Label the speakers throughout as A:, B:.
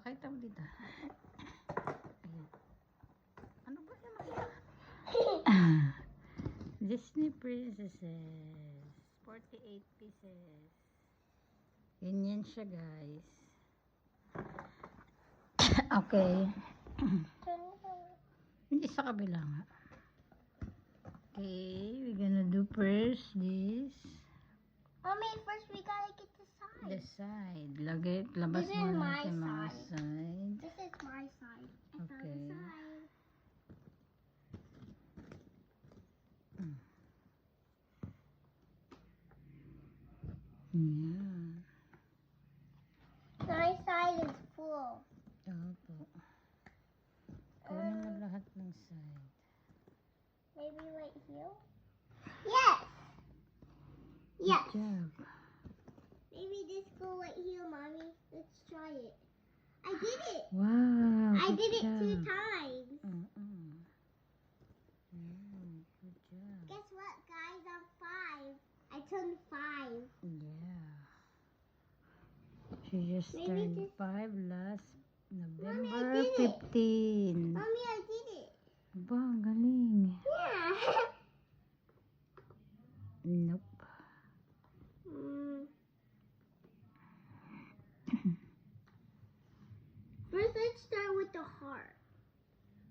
A: Pakita mo dito. Ayan. Ano ba naman yan? Disney Princesses. 48 pieces. Ganyan siya, guys. Okay. Hindi sa kabila nga. Okay, we're gonna do first this.
B: Mommy, first we gotta get the side.
A: The side. Labas
B: This
A: mo
B: is my
A: natin mga
B: side.
A: side.
B: This is my side. I found
A: Okay.
B: the side.
A: Yan.
B: My side is full.
A: Opo. Kunin mo lahat ng side.
B: Maybe right here? Yes! Yes!
A: Good job.
B: Maybe this go right here, Mommy. Let's try it. I did it!
A: Wow.
B: I
A: good
B: did it 2
A: job.
B: times.
A: Good job.
B: Guess what, guys? I'm 5. I turned 5.
A: Yeah. She just
B: Maybe
A: turned
B: this-
A: 5 last
B: Mommy,
A: November
B: I did it.
A: 15.
B: Mommy, I did it.
A: Ba, ang galing.
B: Yeah.
A: Nope.
B: First, let's start with the heart.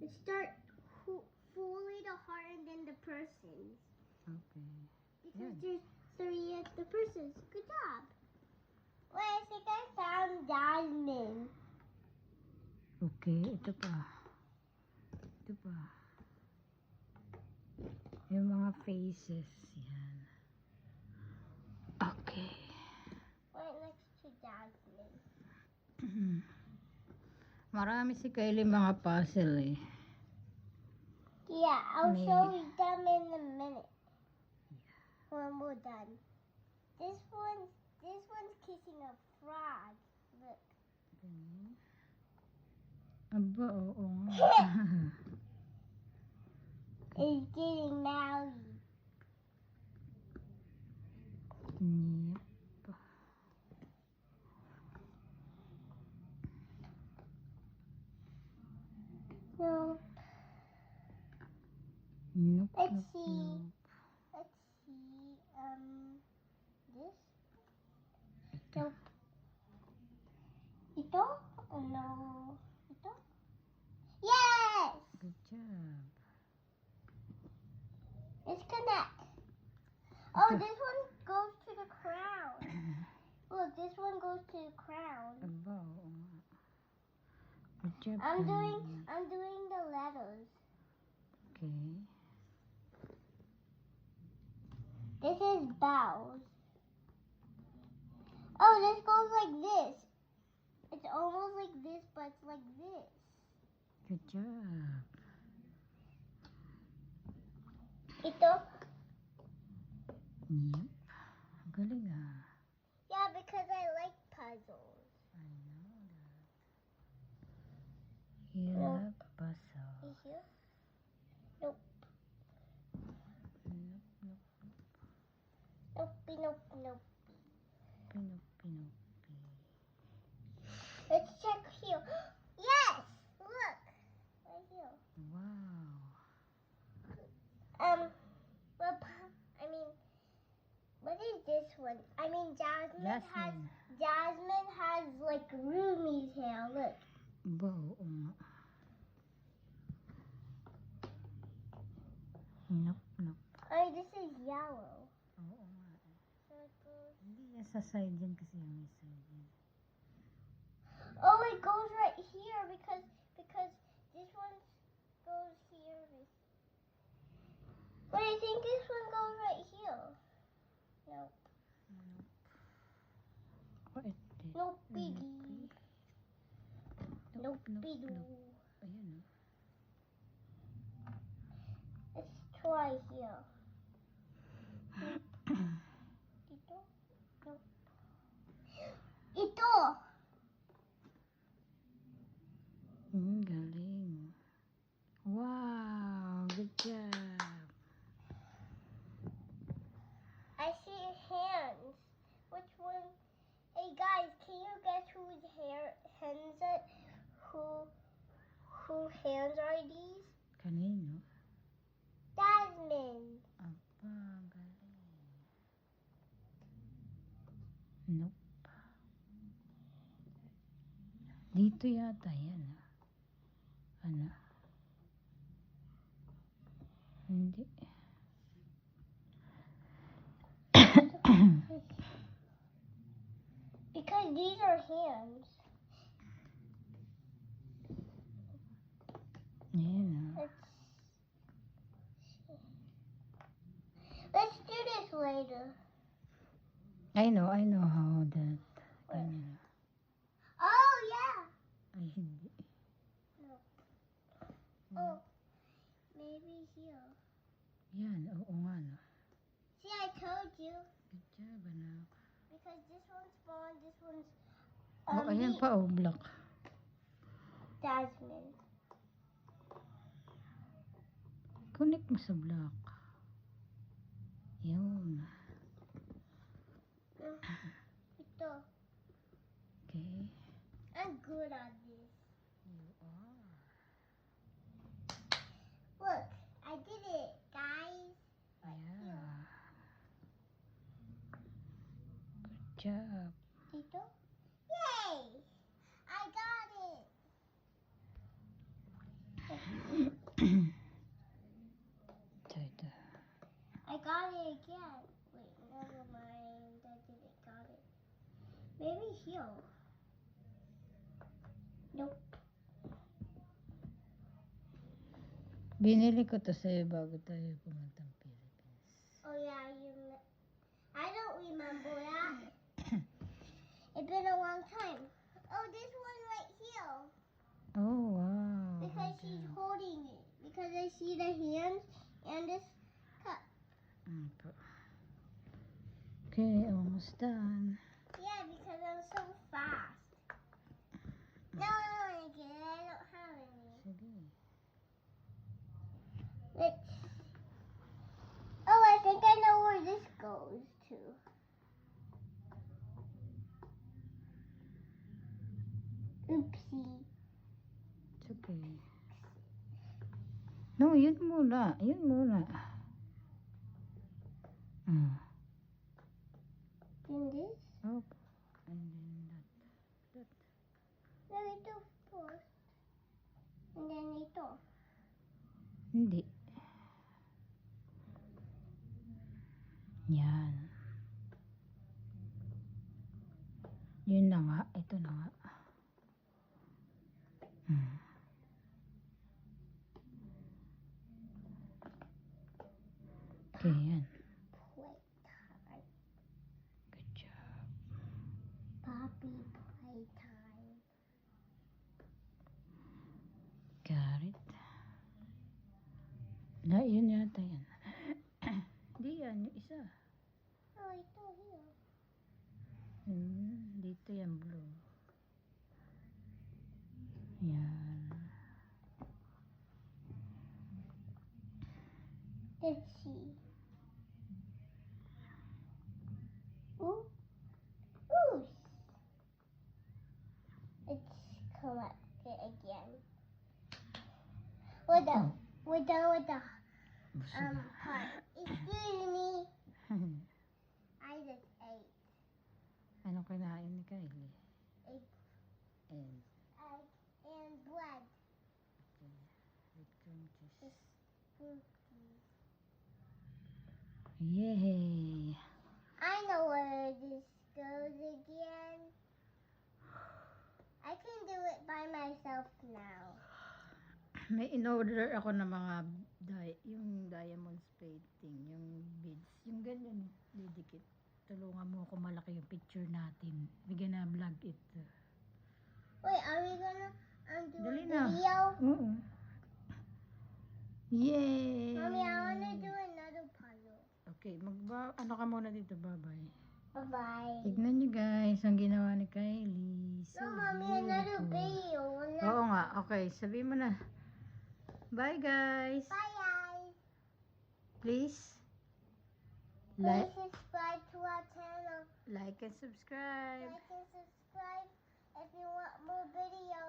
B: Let's start fully the heart and then the persons.
A: Okay.
B: Because
A: Good.
B: there's 3 at the persons. Good job. Wait, I think I found Jasmine.
A: Okay, ito pa. Ito pa. Yung mga faces. Yan. Okay.
B: Right next to Jasmine.
A: Marami si Kylie mga puzzle eh.
B: Yeah, I'll
A: May-
B: show you them in a minute. When we're done. This one's kissing a frog. Look.
A: Okay. Aba, oo nga.
B: It's getting married.
A: Yep.
B: No.
A: Nope,
B: Let's
A: nope,
B: see.
A: nope.
B: Let's see. This?
A: Ito.
B: Nope. Ito? Oh, no. Ito? Yes!
A: Good job.
B: Let's connect. Oh,
A: Ito.
B: this one goes to the crown. Look, this one goes to the crown.
A: Aba, oo nga. Good job.
B: I'm
A: Kylie.
B: doing the letters.
A: Okay.
B: This is bows. Oh, this goes like this. It's almost like this, but it's like this.
A: Good job.
B: Ito?
A: Yep. Ang galing ah.
B: Yeah, because I like puzzles.
A: I know that. You
B: Yeah.
A: love puzzle.
B: Is here? Nope.
A: Nope, nope.
B: Nope, nope, nope.
A: Pinop, pinop.
B: Let's check here. Yes! Look! Right here.
A: Wow.
B: What is this one? I mean, Jasmine
A: Jasmine.
B: has like Rumi's hair. Look.
A: Ba, oo nga. Nope, nope.
B: Oh, this is yellow.
A: Oo nga.
B: So it goes.
A: Hindi yan sa side yan kasi yung may side yan.
B: Oh, it goes right here because this one goes here. But I think this one goes right here. Nope.
A: What is this?
B: Nope, biggie. Nope, biggie.
A: Ayan
B: Let's try here. Ito? Nope. Ito!
A: Galing. Wow, good job.
B: I see hands. Which one? Hey guys, can you guess whose hands it? Whose hands are these?
A: Kanino?
B: Jasmine.
A: Apa, galing. Nope. Dito yata yan. Ano? Hindi.
B: Because these are hands.
A: Ayan
B: Let's do this later.
A: I know how that. Ganyan.
B: Oh, yeah.
A: Ay, hindi.
B: No. Oh, maybe here.
A: Yan, oo nga no.
B: See, I told you.
A: Good job, anak.
B: Because this one's small, this one's
A: Oh, ayan
B: big.
A: pa, oh, black.
B: Jasmine.
A: Connect mo sa black. Yun.
B: Ito.
A: Okay.
B: I'm good at this.
A: You are.
B: Look, I did it, guys.
A: Yeah. Good job.
B: Ito. Yay! I got it.
A: Ito.
B: I got it again. Wait, never mind. I didn't got it. Maybe here. Nope.
A: Binili ko to sa'yo bago tayo pumuntang Philippines.
B: Oh yeah, I don't remember that. It's been a long time. Oh, this one right here.
A: Oh, wow.
B: Because she's holding it. Because I see the hands and this cup.
A: Okay, almost done.
B: Yeah, because I'm so fast. No, again, I don't have any.
A: Sige.
B: Let's. Oh, I think I know where this goes to. Oopsie.
A: It's okay. No, yun muna. Yun muna.
B: Then this.
A: Oh. And then that.
B: No, ito first. And then ito.
A: Hindi. Yan. Yun na nga. Ito na nga. Okay, yan.
B: Playtime.
A: Good job.
B: Poppy playtime.
A: Got it. Na, yun yata yan. Hindi yan, yung isa.
B: Oh, ito here.
A: Dito yan, blue. Yan.
B: Let's see. Ooh. Ooh. Let's collect it again. We're done. We're done with the part. Excuse me. I just ate
A: Ano kinain ni Kylie?
B: egg,
A: And
B: egg and bread.
A: with cream cheese.
B: It's spooky.
A: Yay!
B: I know where this goes again. I can do it by myself now.
A: May in-order ako ng mga yung diamond painting, yung beads, yung ganyan, didikit. Tulungan mo ako malaki yung picture natin. We're gonna vlog it.
B: Wait, are we gonna do
A: Dali
B: a
A: na.
B: video?
A: Oo. Yay!
B: Mommy, I wanna do another puzzle.
A: Okay, ano ka muna dito, bye-bye.
B: Bye-bye.
A: Tignan nyo guys, ang ginawa ni Kylie. So
B: No, Mommy, another
A: beautiful.
B: video.
A: Oo nga, okay. Sabihin mo na. Bye guys.
B: Bye, guys.
A: Please
B: Please subscribe to our channel.
A: like and subscribe.
B: Like and subscribe if you want more videos.